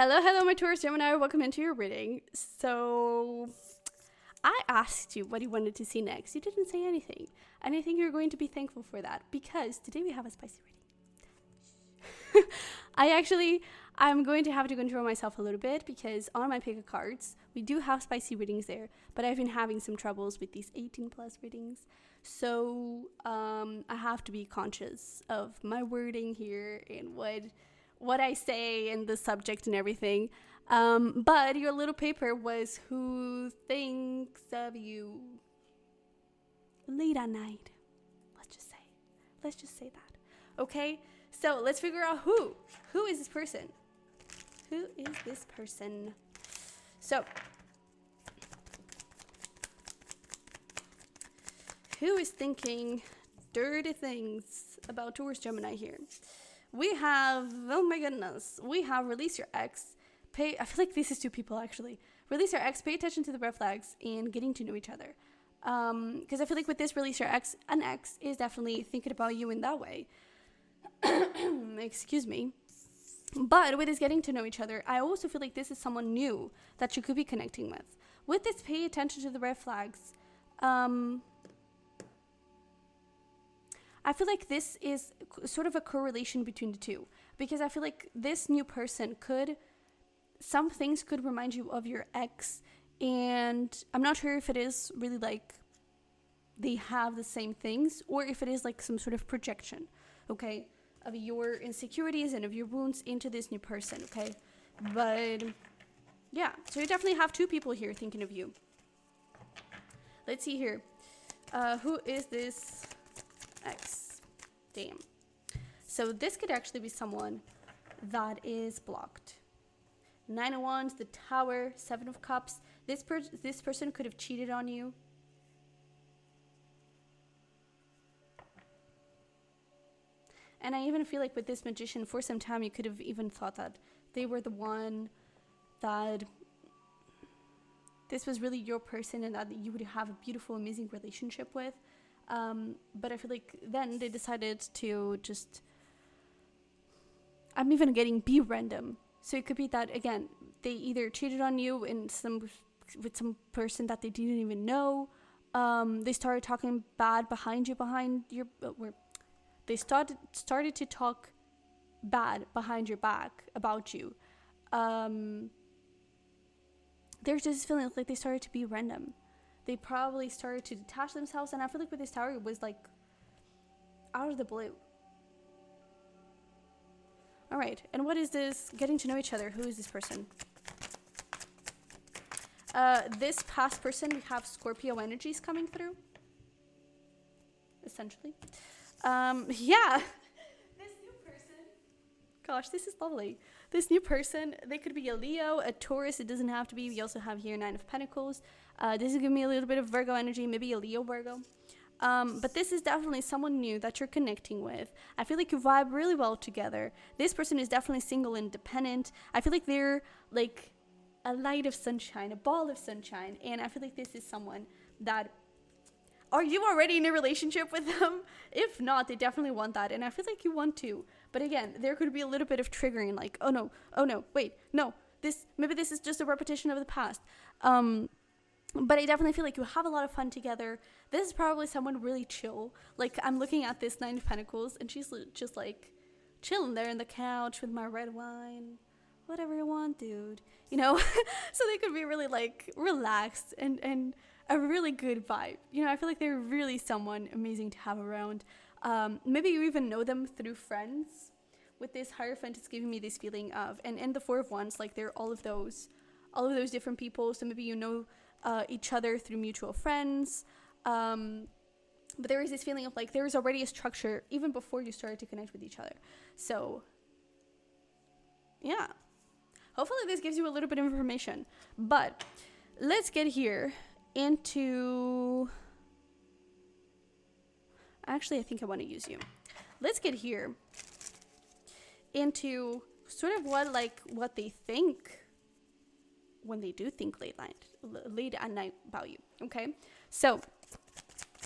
Hello, my Taurus Gemini. Welcome into your reading. So, I asked you what you wanted to see next. You didn't say anything. And I think you're going to be thankful for that because today we have a spicy reading. I'm going to have to control myself a little bit because on my pick of cards, we do have spicy readings there, but I've been having some troubles with these 18 plus readings. So, I have to be conscious of my wording here and what I say and the subject and everything. But your little paper was who thinks of you late at night. Let's just say that. Okay? So let's figure out who. Who is this person? Who is this person? So, who is thinking dirty things about Taurus Gemini here? We have, oh my goodness, we have release your ex. I feel like this is two people actually. Release your ex, pay attention to the red flags, and getting to know each other. Because I feel like with this release your ex, an ex is definitely thinking about you in that way. Excuse me. But with this getting to know each other, I also feel like this is someone new that you could be connecting with. With this pay attention to the red flags, I feel like this is sort of a correlation between the two, because I feel like this new person some things could remind you of your ex, and I'm not sure if it is really like they have the same things or if it is like some sort of projection, okay, of your insecurities and of your wounds into this new person, okay? But yeah, so you definitely have two people here thinking of you. Let's see here. Who is this ex? Damn. So this could actually be someone that is blocked. 9 of Wands, the Tower, 7 of Cups. This person could have cheated on you. And I even feel like with this Magician, for some time, you could have even thought that they were the one, that this was really your person and that you would have a beautiful, amazing relationship with. But I feel like then they decided to just, I'm even getting be random. So it could be that, again, they either cheated on you with some person that they didn't even know. They started talking bad behind your, they started to talk bad behind your back about you. There's this feeling like they started to be random. They probably started to detach themselves, and I feel like with this Tower, it was like out of the blue. All right, and what is this getting to know each other? Who is this person? This past person, we have Scorpio energies coming through, essentially. Yeah. This new person, gosh, this is lovely. This new person, they could be a Leo, a Taurus. It doesn't have to be. We also have here 9 of Pentacles. This is giving me a little bit of Virgo energy, maybe a Leo-Virgo. But this is definitely someone new that you're connecting with. I feel like you vibe really well together. This person is definitely single and independent. I feel like they're like a light of sunshine, a ball of sunshine. And I feel like this is someone that, are you already in a relationship with them? If not, they definitely want that. And I feel like you want to. But again, there could be a little bit of triggering, like, oh no, wait, no, maybe this is just a repetition of the past. But I definitely feel like you have a lot of fun together. This is probably someone really chill. Like, I'm looking at this 9 of Pentacles, and she's just like chilling there on the couch with my red wine. Whatever you want, dude. You know? So they could be really like relaxed and a really good vibe. You know, I feel like they're really someone amazing to have around. Maybe you even know them through friends. With this Hierophant, it's giving me this feeling of, and the 4 of Wands, like they're all of those different people. So maybe you know each other through mutual friends. But there is this feeling of like there is already a structure even before you started to connect with each other. So yeah, hopefully this gives you a little bit of information. But let's get here into, actually I think I want to use you. Let's get here into sort of what they think when they do think late at night about you. Okay, so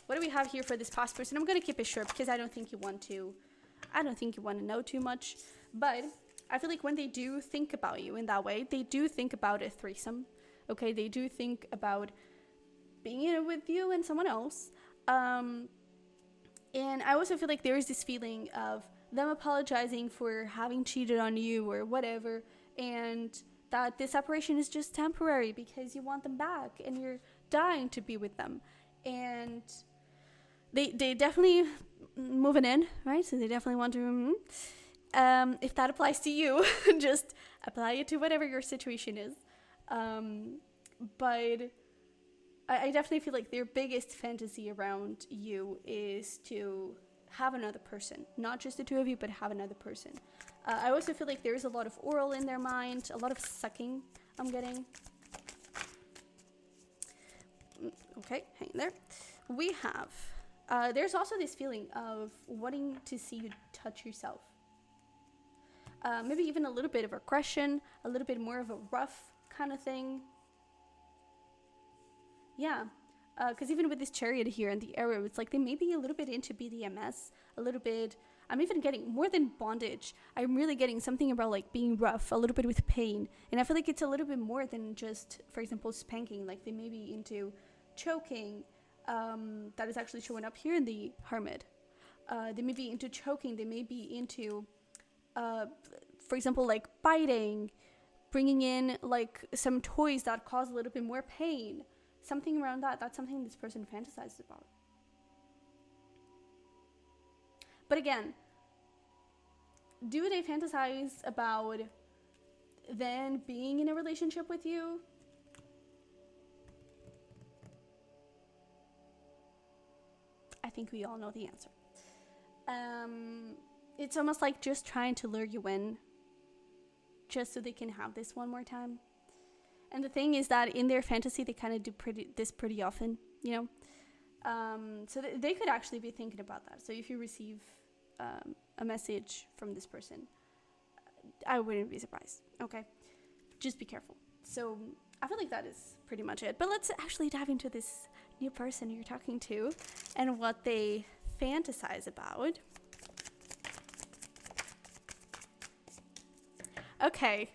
what do we have here for this past person? I'm gonna keep it short because I don't think you want to know too much, but I feel like when they do think about you in that way, they do think about a threesome. Okay, they do think about being in it with you and someone else. And I also feel like there is this feeling of them apologizing for having cheated on you or whatever, and that this separation is just temporary because you want them back and you're dying to be with them. And they definitely moving in, right? So they definitely want to, if that applies to you, just apply it to whatever your situation is. But I definitely feel like their biggest fantasy around you is to have another person, not just the two of you, but have another person. I also feel like there's a lot of oral in their mind, a lot of sucking I'm getting. Okay, hang there. We have, there's also this feeling of wanting to see you touch yourself. Maybe even a little bit of aggression, a little bit more of a rough kind of thing. Yeah, because even with this chariot here and the arrow, it's like they may be a little bit into BDMS, a little bit. I'm even getting more than bondage. I'm really getting something about like being rough, a little bit with pain. And I feel like it's a little bit more than just, for example, spanking. Like they may be into choking. That is actually showing up here in the Hermit. They may be into choking. They may be into, for example, like biting, bringing in like some toys that cause a little bit more pain. Something around that. That's something this person fantasizes about. But again, do they fantasize about then being in a relationship with you? I think we all know the answer. It's almost like just trying to lure you in, just so they can have this one more time. And the thing is that in their fantasy, they kind of do pretty often, you know? So they could actually be thinking about that. So if you receive a message from this person, I wouldn't be surprised, okay? Just be careful. So I feel like that is pretty much it. But let's actually dive into this new person you're talking to and what they fantasize about. Okay.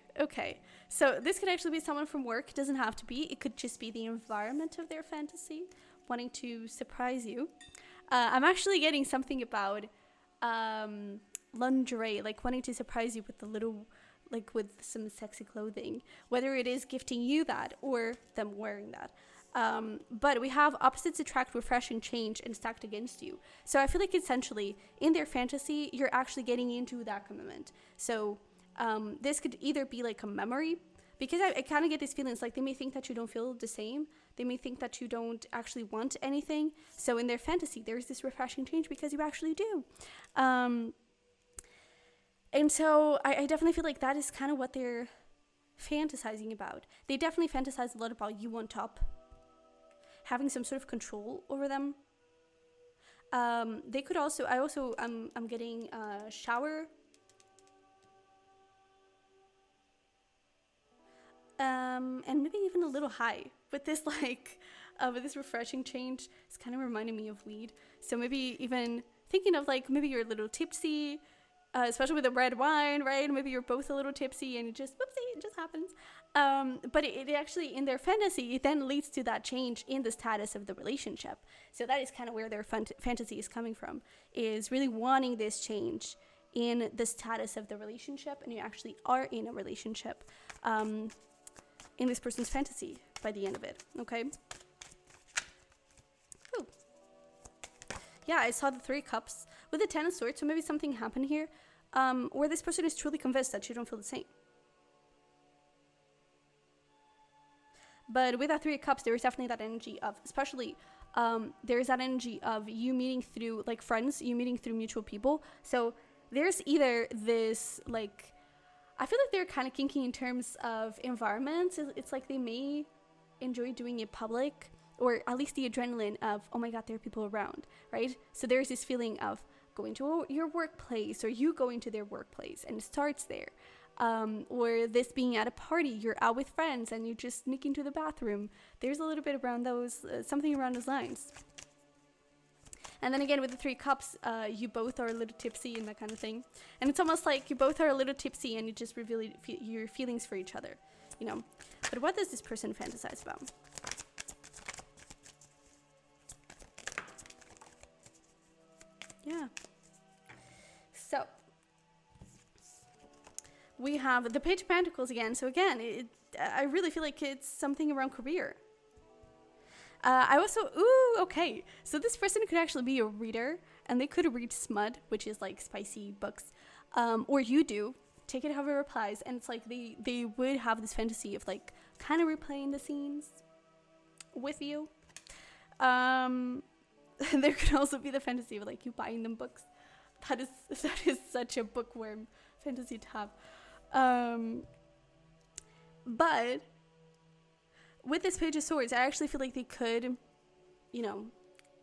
So this could actually be someone from work. It doesn't have to be. It could just be the environment of their fantasy, wanting to surprise you. I'm actually getting something about lingerie, like wanting to surprise you with a little, like with some sexy clothing, whether it is gifting you that or them wearing that. But we have opposites attract, refreshing, change, and stacked against you. So I feel like essentially in their fantasy, you're actually getting into that commitment. So this could either be like a memory, because I kind of get these feelings like they may think that you don't feel the same. They may think that you don't actually want anything. So in their fantasy, there's this refreshing change because you actually do. And so I definitely feel like that is kind of what they're fantasizing about. They definitely fantasize a lot about you on top, having some sort of control over them. They could also, I'm getting a shower. And maybe even a little high with this, like, with this refreshing change. It's kind of reminding me of weed. So maybe even thinking of like, maybe you're a little tipsy, especially with the red wine, right? Maybe you're both a little tipsy and it just, whoopsie, it just happens. But it actually, in their fantasy, it then leads to that change in the status of the relationship. So that is kind of where their fantasy is coming from, is really wanting this change in the status of the relationship, and you actually are in a relationship. In this person's fantasy by the end of it, okay? Ooh. Yeah, I saw the 3 cups with the 10 of swords, so maybe something happened here where this person is truly convinced that you don't feel the same. But with that 3 of cups, there is definitely that energy of, especially, there is that energy of you meeting through, like, friends, you meeting through mutual people. So there's either this, like, I feel like they're kind of kinky in terms of environments. It's like they may enjoy doing it public, or at least the adrenaline of, oh my God, there are people around, right? So there's this feeling of going to your workplace, or you going to their workplace, and it starts there. Or this being at a party, you're out with friends and you just sneak into the bathroom. There's a little bit around those, something around those lines. And then again, with the 3 cups, you both are a little tipsy and that kind of thing. And it's almost like you both are a little tipsy and you just reveal your feelings for each other, you know. But what does this person fantasize about? Yeah. So, we have the Page of Pentacles again. So again, I really feel like it's something around career. I also, okay. So this person could actually be a reader, and they could read smut, which is like spicy books, or you do. Take it however it applies, and it's like they would have this fantasy of like kind of replaying the scenes with you. There could also be the fantasy of like you buying them books. That is such a bookworm fantasy to have. But with this Page of Swords, I actually feel like they could, you know,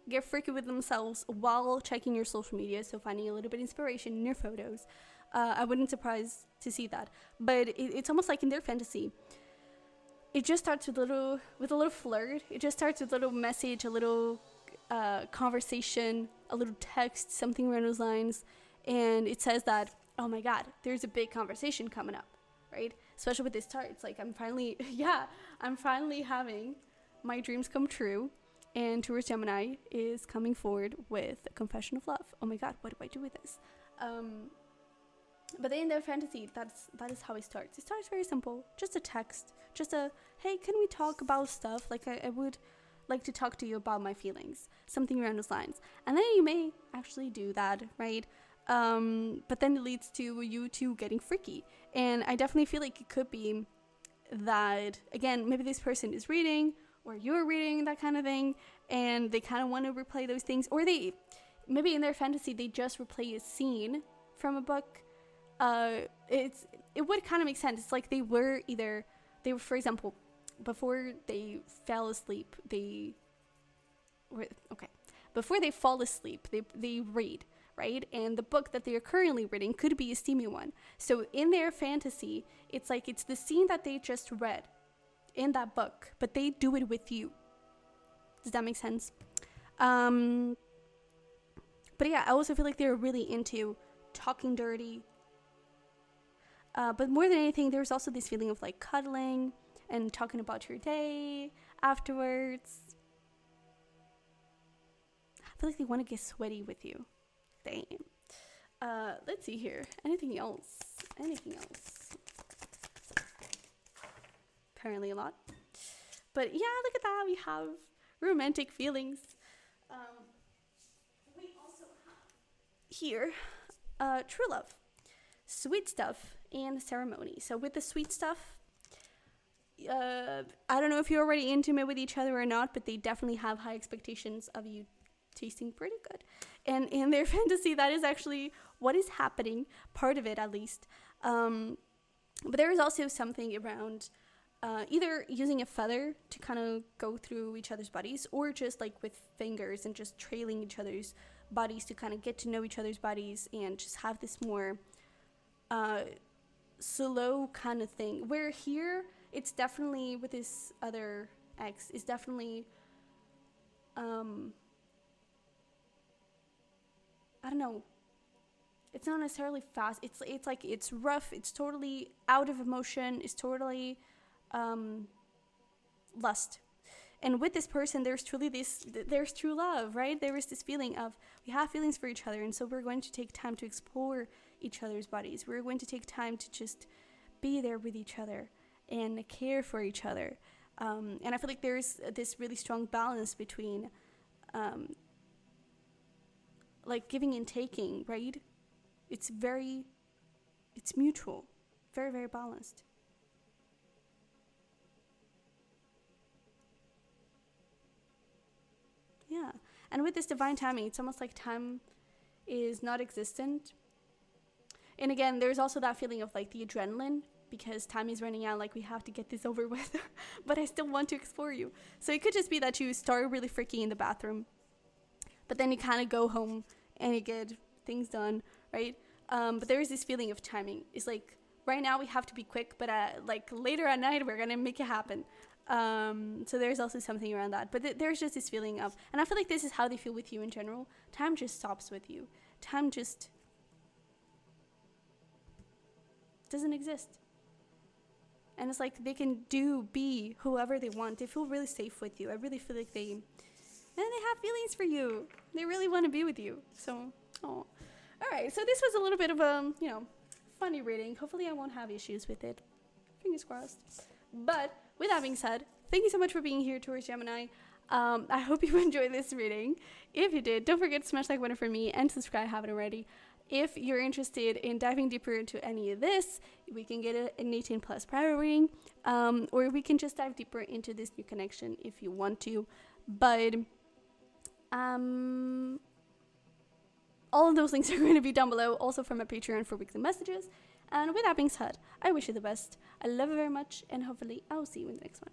get freaky with themselves while checking your social media. So finding a little bit of inspiration in your photos. I wouldn't surprise to see that. But it's almost like in their fantasy, it just starts with a little flirt. It just starts with a little message, a little conversation, a little text, something around those lines. And it says that, oh my God, there's a big conversation coming up, right? Especially with this chart, it's like I'm finally having my dreams come true, and Taurus Gemini is coming forward with a confession of love. Oh my God, what do I do with this? But in their fantasy, that is how it starts. It starts very simple, just a text, just a hey, can we talk about stuff? Like I would like to talk to you about my feelings, something around those lines, and then you may actually do that, right? But then it leads to you two getting freaky. And I definitely feel like it could be that, again, maybe this person is reading or you're reading, that kind of thing, and they kind of want to replay those things, or they maybe in their fantasy they just replay a scene from a book. It would kind of make sense. It's like they were, for example, before they fell asleep, before they fall asleep, they read, right? And the book that they are currently reading could be a steamy one. So in their fantasy, it's like it's the scene that they just read in that book, but they do it with you. Does that make sense? But yeah, I also feel like they're really into talking dirty. But more than anything, there's also this feeling of like cuddling and talking about your day afterwards. I feel like they want to get sweaty with you. Damn. Let's see here. Anything else? Apparently a lot. But yeah, look at that. We have romantic feelings. We also have here true love, sweet stuff, and ceremony. So with the sweet stuff, I don't know if you're already intimate with each other or not, but they definitely have high expectations of you tasting pretty good. And in their fantasy, that is actually what is happening, part of it at least. But there is also something around either using a feather to kind of go through each other's bodies, or just like with fingers and just trailing each other's bodies to kind of get to know each other's bodies and just have this more slow kind of thing. Where here, it's definitely, with this other ex, is definitely I don't know. It's not necessarily fast. It's like it's rough. It's totally out of emotion. It's totally lust. And with this person, there's true love, right? There is this feeling of we have feelings for each other, and so we're going to take time to explore each other's bodies. We're going to take time to just be there with each other and care for each other. And I feel like there's this really strong balance between like giving and taking, right? It's mutual, very, very balanced. Yeah. And with this divine timing, it's almost like time is not existent. And again, there's also that feeling of like the adrenaline, because time is running out, like we have to get this over with, but I still want to explore you. So it could just be that you start really freaky in the bathroom, but then you kind of go home and you get things done, right? But there is this feeling of timing. It's like right now we have to be quick, but like later at night we're gonna make it happen. So there's also something around that. But there's just this feeling of, and I feel like this is how they feel with you in general. Time just stops with you. Time just doesn't exist. And it's like they can be whoever they want. They feel really safe with you. I really feel like they have feelings for you. They really want to be with you. So, oh. All right. So this was a little bit of a, funny reading. Hopefully I won't have issues with it. Fingers crossed. But with that being said, thank you so much for being here, Taurus Gemini. I hope you enjoyed this reading. If you did, don't forget to smash that button for me and subscribe if you haven't already. If you're interested in diving deeper into any of this, we can get an 18 plus private reading, or we can just dive deeper into this new connection if you want to. But all of those links are going to be down below, also from my Patreon for weekly messages. And with that being said, I wish you the best. I love you very much, and hopefully I will see you in the next one.